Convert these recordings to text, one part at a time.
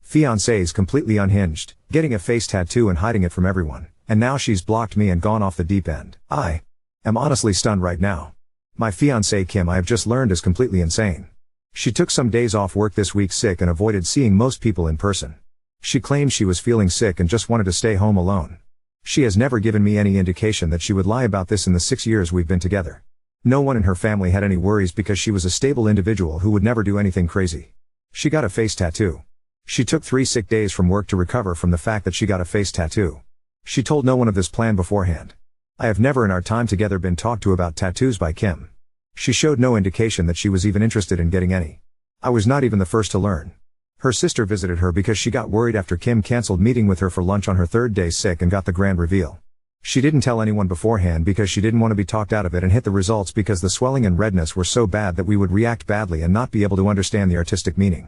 Fiancee's completely unhinged, getting a face tattoo and hiding it from everyone, and now she's blocked me and gone off the deep end. I am honestly stunned right now. My fiancée Kim, I have just learned, is completely insane. She took some days off work this week sick and avoided seeing most people in person. She claimed she was feeling sick and just wanted to stay home alone. She has never given me any indication that she would lie about this in the 6 years we've been together. No one in her family had any worries because she was a stable individual who would never do anything crazy. She got a face tattoo. She took 3 sick days from work to recover from the fact that she got a face tattoo. She told no one of this plan beforehand. I have never in our time together been talked to about tattoos by Kim. She showed no indication that she was even interested in getting any. I was not even the first to learn. Her sister visited her because she got worried after Kim canceled meeting with her for lunch on her 3rd day sick and got the grand reveal. She didn't tell anyone beforehand because she didn't want to be talked out of it and hit the results because the swelling and redness were so bad that we would react badly and not be able to understand the artistic meaning.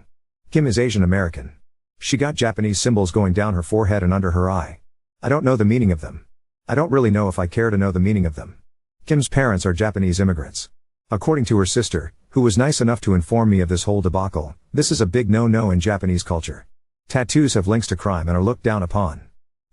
Kim is Asian American. She got Japanese symbols going down her forehead and under her eye. I don't know the meaning of them. I don't really know if I care to know the meaning of them. Kim's parents are Japanese immigrants. According to her sister, who was nice enough to inform me of this whole debacle, this is a big no-no in Japanese culture. Tattoos have links to crime and are looked down upon.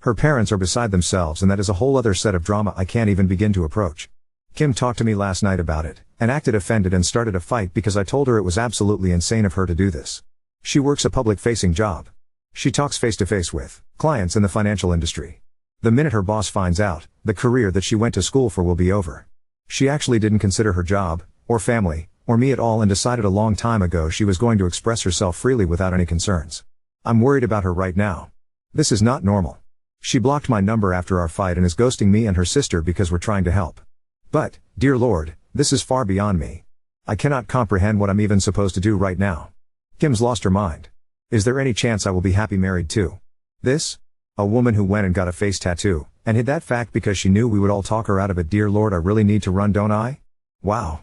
Her parents are beside themselves, and that is a whole other set of drama I can't even begin to approach. Kim talked to me last night about it, and acted offended and started a fight because I told her it was absolutely insane of her to do this. She works a public-facing job. She talks face-to-face with clients in the financial industry. The minute her boss finds out, the career that she went to school for will be over. She actually didn't consider her job, or family, or me at all, and decided a long time ago she was going to express herself freely without any concerns. I'm worried about her right now. This is not normal. She blocked my number after our fight and is ghosting me and her sister because we're trying to help. But, dear Lord, this is far beyond me. I cannot comprehend what I'm even supposed to do right now. Kim's lost her mind. Is there any chance I will be happy married too? This? A woman who went and got a face tattoo, and hid that fact because she knew we would all talk her out of it. Dear Lord, I really need to run, don't I? Wow,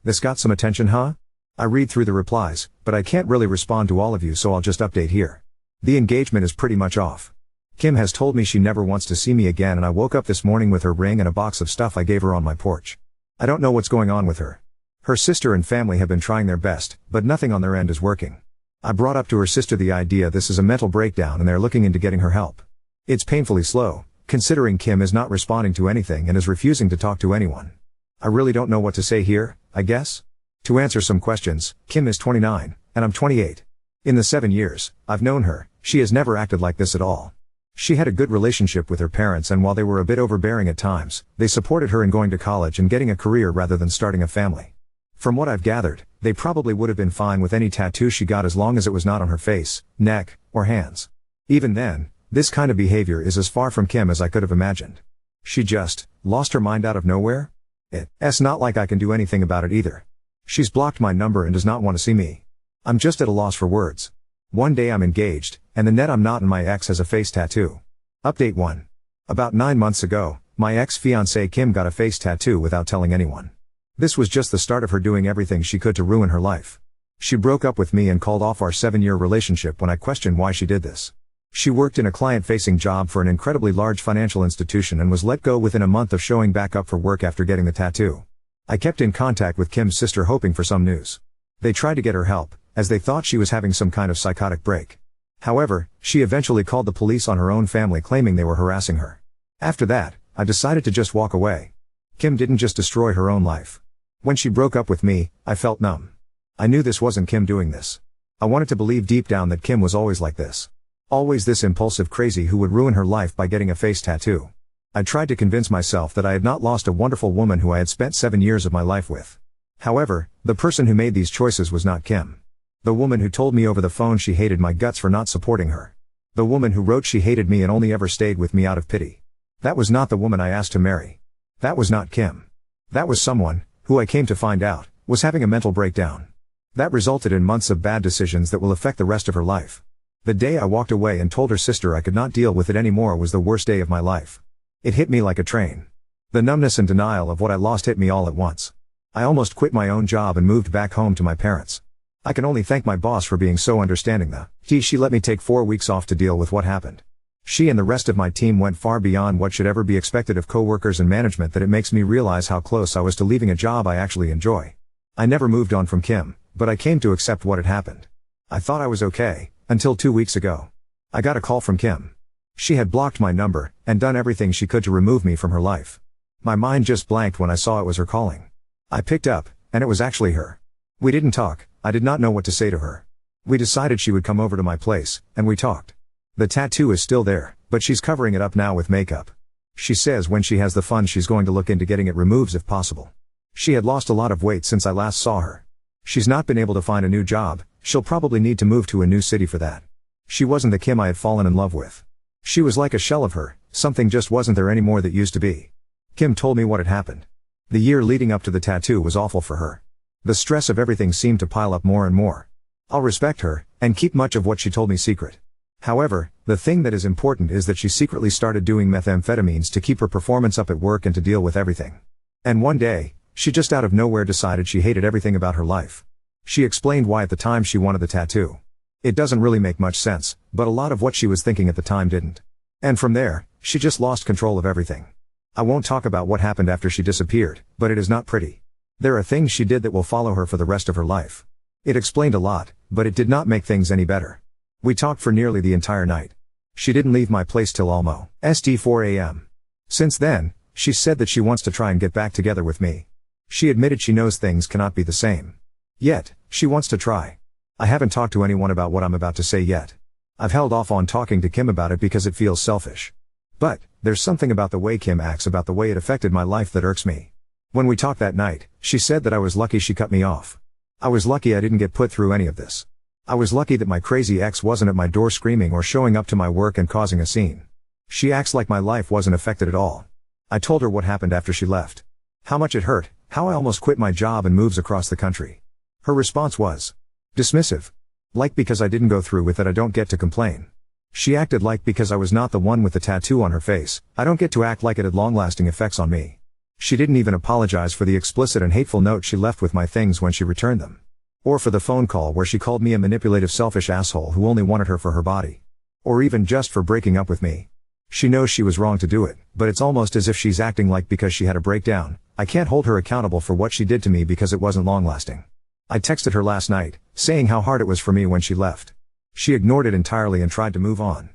this got some attention, huh? I read through the replies, but I can't really respond to all of you, so I'll just update here. The engagement is pretty much off. Kim has told me she never wants to see me again, and I woke up this morning with her ring and a box of stuff I gave her on my porch. I don't know what's going on with her. Her sister and family have been trying their best, but nothing on their end is working. I brought up to her sister the idea this is a mental breakdown and they're looking into getting her help. It's painfully slow, considering Kim is not responding to anything and is refusing to talk to anyone. I really don't know what to say here, I guess. To answer some questions, Kim is 29, and I'm 28. In the 7 years I've known her, she has never acted like this at all. She had a good relationship with her parents, and while they were a bit overbearing at times, they supported her in going to college and getting a career rather than starting a family. From what I've gathered, they probably would have been fine with any tattoo she got as long as it was not on her face, neck, or hands. Even then, this kind of behavior is as far from Kim as I could have imagined. She just lost her mind out of nowhere? It's not like I can do anything about it either. She's blocked my number and does not want to see me. I'm just at a loss for words. One day I'm engaged, and the net I'm not, and my ex has a face tattoo. Update 1. About 9 months ago, my ex-fiancée Kim got a face tattoo without telling anyone. This was just the start of her doing everything she could to ruin her life. She broke up with me and called off our 7-year relationship when I questioned why she did this. She worked in a client-facing job for an incredibly large financial institution and was let go within a month of showing back up for work after getting the tattoo. I kept in contact with Kim's sister hoping for some news. They tried to get her help, as they thought she was having some kind of psychotic break. However, she eventually called the police on her own family claiming they were harassing her. After that, I decided to just walk away. Kim didn't just destroy her own life. When she broke up with me, I felt numb. I knew this wasn't Kim doing this. I wanted to believe deep down that Kim was always like this. Always this impulsive crazy who would ruin her life by getting a face tattoo. I tried to convince myself that I had not lost a wonderful woman who I had spent 7 years of my life with. However, the person who made these choices was not Kim. The woman who told me over the phone she hated my guts for not supporting her. The woman who wrote she hated me and only ever stayed with me out of pity. That was not the woman I asked to marry. That was not Kim. That was someone, who I came to find out, was having a mental breakdown. That resulted in months of bad decisions that will affect the rest of her life. The day I walked away and told her sister I could not deal with it anymore was the worst day of my life. It hit me like a train. The numbness and denial of what I lost hit me all at once. I almost quit my own job and moved back home to my parents. I can only thank my boss for being so understanding. She let me take 4 weeks off to deal with what happened. She and the rest of my team went far beyond what should ever be expected of coworkers and management that it makes me realize how close I was to leaving a job I actually enjoy. I never moved on from Kim, but I came to accept what had happened. I thought I was okay, Until 2 weeks ago. I got a call from Kim. She had blocked my number, and done everything she could to remove me from her life. My mind just blanked when I saw it was her calling. I picked up, and it was actually her. We didn't talk, I did not know what to say to her. We decided she would come over to my place, and we talked. The tattoo is still there, but she's covering it up now with makeup. She says when she has the funds she's going to look into getting it removed if possible. She had lost a lot of weight since I last saw her. She's not been able to find a new job, she'll probably need to move to a new city for that. She wasn't the Kim I had fallen in love with. She was like a shell of her, something just wasn't there anymore that used to be. Kim told me what had happened. The year leading up to the tattoo was awful for her. The stress of everything seemed to pile up more and more. I'll respect her, and keep much of what she told me secret. However, the thing that is important is that she secretly started doing methamphetamines to keep her performance up at work and to deal with everything. And one day, she just out of nowhere decided she hated everything about her life. She explained why at the time she wanted the tattoo. It doesn't really make much sense, but a lot of what she was thinking at the time didn't. And from there, she just lost control of everything. I won't talk about what happened after she disappeared, but it is not pretty. There are things she did that will follow her for the rest of her life. It explained a lot, but it did not make things any better. We talked for nearly the entire night. She didn't leave my place till almost 4 a.m. Since then, she said that she wants to try and get back together with me. She admitted she knows things cannot be the same. Yet, she wants to try. I haven't talked to anyone about what I'm about to say yet. I've held off on talking to Kim about it because it feels selfish. But, there's something about the way Kim acts about the way it affected my life that irks me. When we talked that night, she said that I was lucky she cut me off. I was lucky I didn't get put through any of this. I was lucky that my crazy ex wasn't at my door screaming or showing up to my work and causing a scene. She acts like my life wasn't affected at all. I told her what happened after she left. How much it hurt, how I almost quit my job and moves across the country. Her response was dismissive. Like because I didn't go through with it I don't get to complain. She acted like because I was not the one with the tattoo on her face, I don't get to act like it had long-lasting effects on me. She didn't even apologize for the explicit and hateful note she left with my things when she returned them. Or for the phone call where she called me a manipulative selfish asshole who only wanted her for her body. Or even just for breaking up with me. She knows she was wrong to do it, but it's almost as if she's acting like because she had a breakdown, I can't hold her accountable for what she did to me because it wasn't long-lasting. I texted her last night, saying how hard it was for me when she left. She ignored it entirely and tried to move on.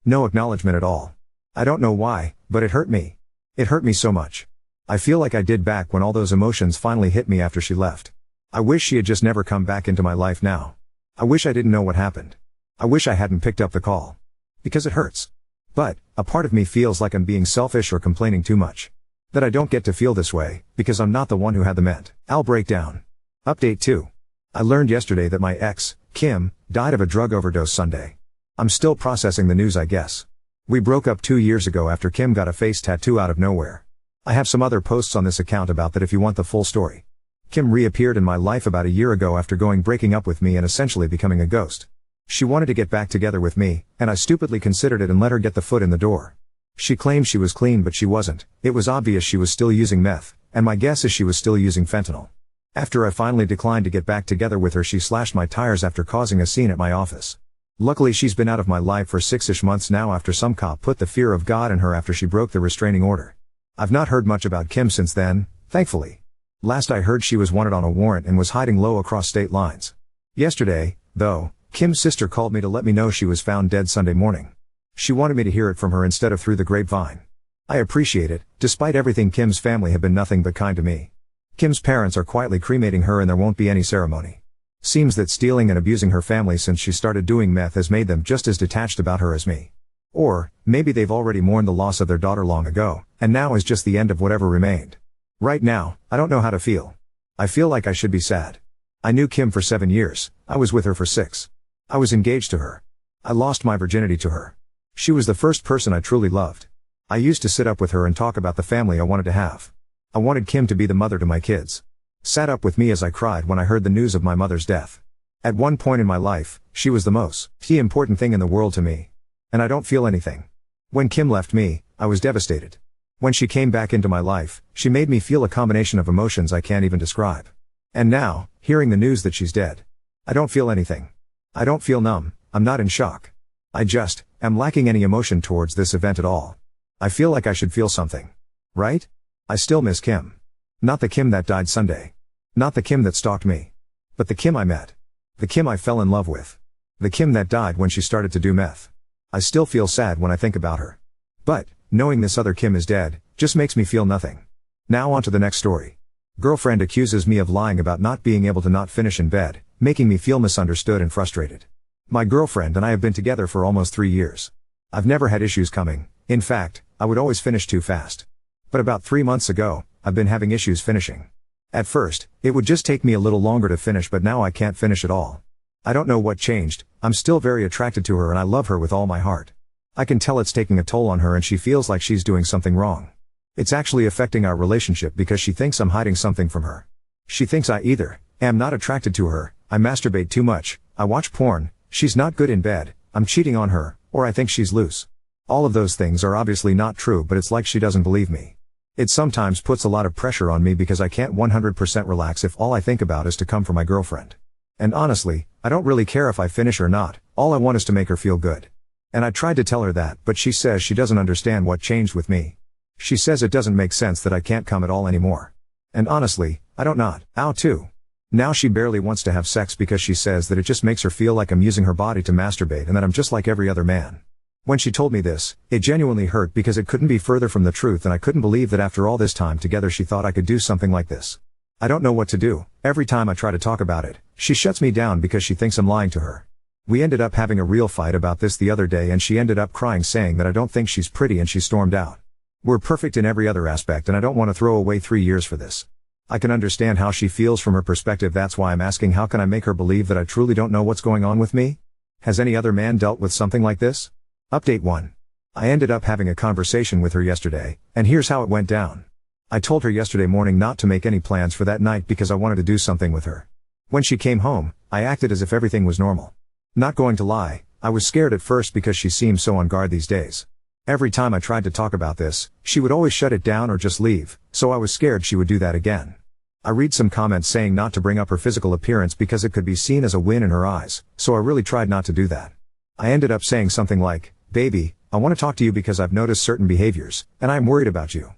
No acknowledgement at all. I don't know why, but it hurt me. It hurt me so much. I feel like I did back when all those emotions finally hit me after she left. I wish she had just never come back into my life now. I wish I didn't know what happened. I wish I hadn't picked up the call. Because it hurts. But, a part of me feels like I'm being selfish or complaining too much. That I don't get to feel this way, because I'm not the one who had the mental breakdown. Update 2. I learned yesterday that my ex, Kim, died of a drug overdose Sunday. I'm still processing the news I guess. We broke up 2 years ago after Kim got a face tattoo out of nowhere. I have some other posts on this account about that if you want the full story. Kim reappeared in my life about a year ago after breaking up with me and essentially becoming a ghost. She wanted to get back together with me, and I stupidly considered it and let her get the foot in the door. She claimed she was clean but she wasn't. It was obvious she was still using meth, and my guess is she was still using fentanyl. After I finally declined to get back together with her she slashed my tires after causing a scene at my office. Luckily she's been out of my life for 6-ish months now after some cop put the fear of God in her after she broke the restraining order. I've not heard much about Kim since then, thankfully. Last I heard she was wanted on a warrant and was hiding low across state lines. Yesterday, though, Kim's sister called me to let me know she was found dead Sunday morning. She wanted me to hear it from her instead of through the grapevine. I appreciate it. Despite everything Kim's family have been nothing but kind to me. Kim's parents are quietly cremating her and there won't be any ceremony. Seems that stealing and abusing her family since she started doing meth has made them just as detached about her as me. Or, maybe they've already mourned the loss of their daughter long ago, and now is just the end of whatever remained. Right now, I don't know how to feel. I feel like I should be sad. I knew Kim for 7 years, I was with her for 6. I was engaged to her. I lost my virginity to her. She was the first person I truly loved. I used to sit up with her and talk about the family I wanted to have. I wanted Kim to be the mother to my kids. Sat up with me as I cried when I heard the news of my mother's death. At one point in my life, she was the most important thing in the world to me. And I don't feel anything. When Kim left me, I was devastated. When she came back into my life, she made me feel a combination of emotions I can't even describe. And now, hearing the news that she's dead, I don't feel anything. I don't feel numb, I'm not in shock. I just am lacking any emotion towards this event at all. I feel like I should feel something. Right? I still miss Kim. Not the Kim that died Sunday. Not the Kim that stalked me. But the Kim I met. The Kim I fell in love with. The Kim that died when she started to do meth. I still feel sad when I think about her. But, knowing this other Kim is dead, just makes me feel nothing. Now on to the next story. Girlfriend accuses me of lying about not being able to not finish in bed, making me feel misunderstood and frustrated. My girlfriend and I have been together for almost 3 years. I've never had issues coming. In fact, I would always finish too fast. But about 3 months ago, I've been having issues finishing. At first, it would just take me a little longer to finish, but now I can't finish at all. I don't know what changed. I'm still very attracted to her and I love her with all my heart. I can tell it's taking a toll on her and she feels like she's doing something wrong. It's actually affecting our relationship because she thinks I'm hiding something from her. She thinks I either am not attracted to her, I masturbate too much, I watch porn, she's not good in bed, I'm cheating on her, or I think she's loose. All of those things are obviously not true, but it's like she doesn't believe me. It sometimes puts a lot of pressure on me because I can't 100% relax if all I think about is to come for my girlfriend. And honestly, I don't really care if I finish or not, all I want is to make her feel good. And I tried to tell her that, but she says she doesn't understand what changed with me. She says it doesn't make sense that I can't come at all anymore. And honestly, I don't not. Ow too. Now she barely wants to have sex because she says that it just makes her feel like I'm using her body to masturbate and that I'm just like every other man. When she told me this, it genuinely hurt because it couldn't be further from the truth and I couldn't believe that after all this time together she thought I could do something like this. I don't know what to do. Every time I try to talk about it, she shuts me down because she thinks I'm lying to her. We ended up having a real fight about this the other day and she ended up crying saying that I don't think she's pretty and she stormed out. We're perfect in every other aspect and I don't want to throw away 3 years for this. I can understand how she feels from her perspective, that's why I'm asking, how can I make her believe that I truly don't know what's going on with me? Has any other man dealt with something like this? Update 1. I ended up having a conversation with her yesterday, and here's how it went down. I told her yesterday morning not to make any plans for that night because I wanted to do something with her. When she came home, I acted as if everything was normal. Not going to lie, I was scared at first because she seems so on guard these days. Every time I tried to talk about this, she would always shut it down or just leave, so I was scared she would do that again. I read some comments saying not to bring up her physical appearance because it could be seen as a win in her eyes, so I really tried not to do that. I ended up saying something like, "Baby, I want to talk to you because I've noticed certain behaviors, and I'm worried about you.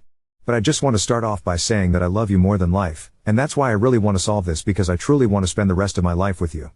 But I just want to start off by saying that I love you more than life, and that's why I really want to solve this because I truly want to spend the rest of my life with you.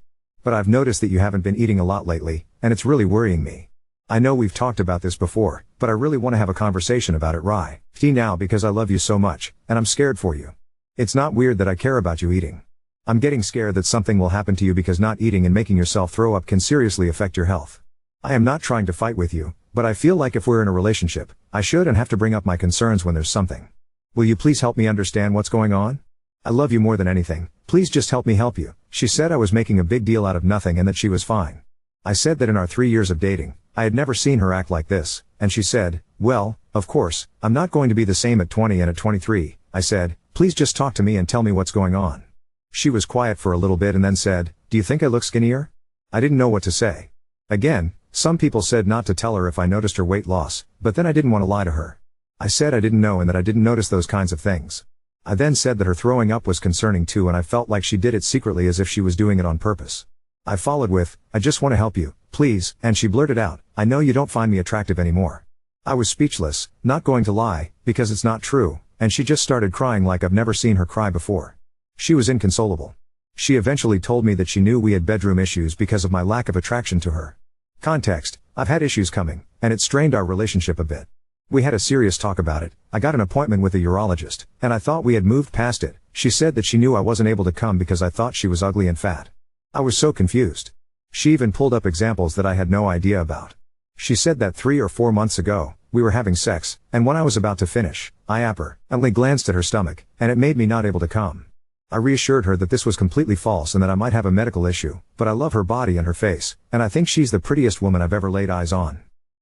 But I've noticed that you haven't been eating a lot lately, and it's really worrying me. I know we've talked about this before, but I really want to have a conversation about it right now because I love you so much, and I'm scared for you. It's not weird that I care about you eating. I'm getting scared that something will happen to you because not eating and making yourself throw up can seriously affect your health. I am not trying to fight with you, but I feel like if we're in a relationship, I should and have to bring up my concerns when there's something. Will you please help me understand what's going on? I love you more than anything, please just help me help you." She said I was making a big deal out of nothing and that she was fine. I said that in our 3 years of dating, I had never seen her act like this, and she said, "Well, of course, I'm not going to be the same at 20 and at 23, I said, "Please just talk to me and tell me what's going on." She was quiet for a little bit and then said, "Do you think I look skinnier?" I didn't know what to say. Again, some people said not to tell her if I noticed her weight loss, but then I didn't want to lie to her. I said I didn't know and that I didn't notice those kinds of things. I then said that her throwing up was concerning too and I felt like she did it secretly as if she was doing it on purpose. I followed with, "I just want to help you, please," and she blurted out, "I know you don't find me attractive anymore." I was speechless, not going to lie, because it's not true, and she just started crying like I've never seen her cry before. She was inconsolable. She eventually told me that she knew we had bedroom issues because of my lack of attraction to her. Context: I've had issues coming, and it strained our relationship a bit. We had a serious talk about it, I got an appointment with a urologist, and I thought we had moved past it. She said that she knew I wasn't able to come because I thought she was ugly and fat. I was so confused. She even pulled up examples that I had no idea about. She said that 3 or 4 months ago, we were having sex, and when I was about to finish, I apparently glanced at her stomach, and it made me not able to come. I reassured her that this was completely false and that I might have a medical issue, but I love her body and her face, and I think she's the prettiest woman I've ever laid eyes on.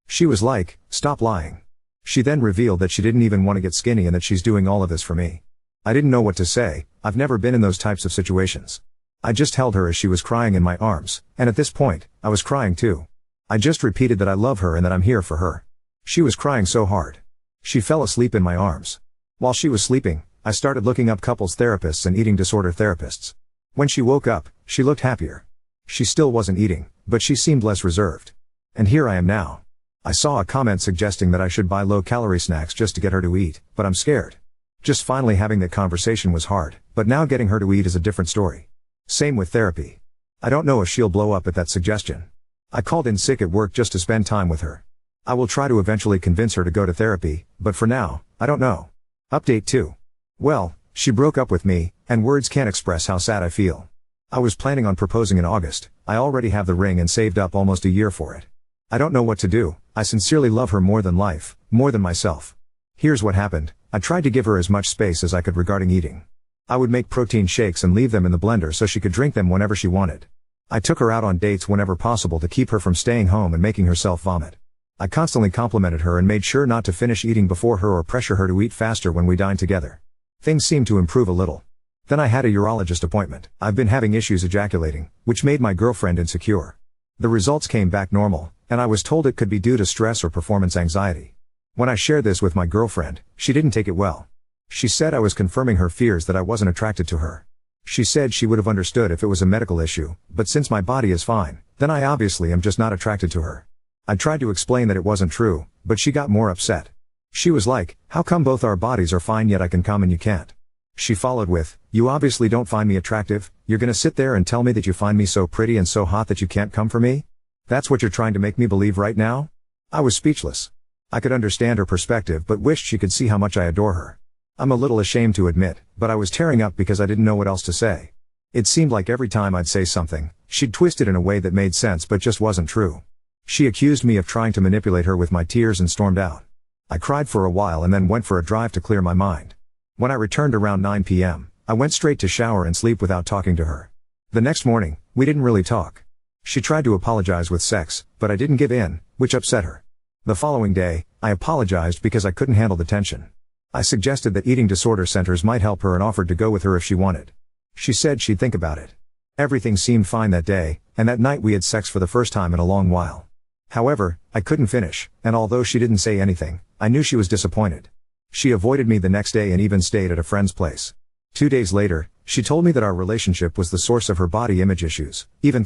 She was like, "Stop lying." She then revealed that she didn't even want to get skinny and that she's doing all of this for me. I didn't know what to say, I've never been in those types of situations. I just held her as she was crying in my arms, and at this point, I was crying too. I just repeated that I love her and that I'm here for her. She was crying so hard. She fell asleep in my arms. While she was sleeping, I started looking up couples therapists and eating disorder therapists. When she woke up, she looked happier. She still wasn't eating, but she seemed less reserved. And here I am now. I saw a comment suggesting that I should buy low-calorie snacks just to get her to eat, but I'm scared. Just finally having that conversation was hard, but now getting her to eat is a different story. Same with therapy. I don't know if she'll blow up at that suggestion. I called in sick at work just to spend time with her. I will try to eventually convince her to go to therapy, but for now, I don't know. Update 2. Well, she broke up with me, and words can't express how sad I feel. I was planning on proposing in August. I already have the ring and saved up almost a year for it. I don't know what to do. I sincerely love her more than life, more than myself. Here's what happened. I tried to give her as much space as I could regarding eating. I would make protein shakes and leave them in the blender so she could drink them whenever she wanted. I took her out on dates whenever possible to keep her from staying home and making herself vomit. I constantly complimented her and made sure not to finish eating before her or pressure her to eat faster when we dined together. Things seemed to improve a little. Then I had a urologist appointment. I've been having issues ejaculating, which made my girlfriend insecure. The results came back normal, and I was told it could be due to stress or performance anxiety. When I shared this with my girlfriend, she didn't take it well. She said I was confirming her fears that I wasn't attracted to her. She said she would have understood if it was a medical issue, but since my body is fine, then I obviously am just not attracted to her. I tried to explain that it wasn't true, but she got more upset. She was like, how come both our bodies are fine yet I can come and you can't? She followed with, you obviously don't find me attractive, you're gonna sit there and tell me that you find me so pretty and so hot that you can't come for me? That's what you're trying to make me believe right now? I was speechless. I could understand her perspective but wished she could see how much I adore her. I'm a little ashamed to admit, but I was tearing up because I didn't know what else to say. It seemed like every time I'd say something, she'd twist it in a way that made sense but just wasn't true. She accused me of trying to manipulate her with my tears and stormed out. I cried for a while and then went for a drive to clear my mind. When I returned around 9 p.m., I went straight to shower and sleep without talking to her. The next morning, we didn't really talk. She tried to apologize with sex, but I didn't give in, which upset her. The following day, I apologized because I couldn't handle the tension. I suggested that eating disorder centers might help her and offered to go with her if she wanted. She said she'd think about it. Everything seemed fine that day, and that night we had sex for the first time in a long while. However, I couldn't finish, and although she didn't say anything, I knew she was disappointed. She avoided me the next day and even stayed at a friend's place. 2 days later, she told me that our relationship was the source of her body image issues. Even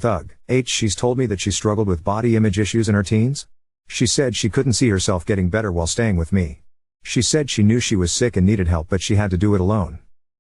she's told me that she struggled with body image issues in her teens. She said she couldn't see herself getting better while staying with me. She said she knew she was sick and needed help but she had to do it alone.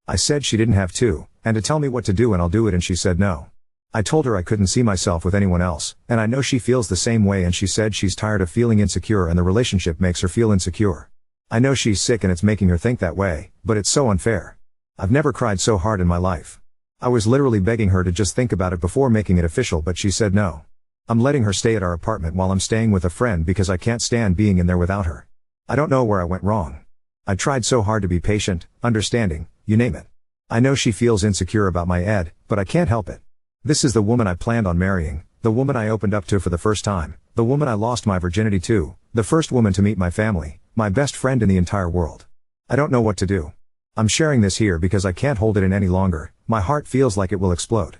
I said she didn't have to, and to tell me what to do and I'll do it, and she said no. I told her I couldn't see myself with anyone else, and I know she feels the same way, and she said she's tired of feeling insecure and the relationship makes her feel insecure. I know she's sick and it's making her think that way, but it's so unfair. I've never cried so hard in my life. I was literally begging her to just think about it before making it official, but she said no. I'm letting her stay at our apartment while I'm staying with a friend because I can't stand being in there without her. I don't know where I went wrong. I tried so hard to be patient, understanding, you name it. I know she feels insecure about my ed, but I can't help it. This is the woman I planned on marrying, the woman I opened up to for the first time, the woman I lost my virginity to, the first woman to meet my family, my best friend in the entire world. I don't know what to do. I'm sharing this here because I can't hold it in any longer. My heart feels like it will explode.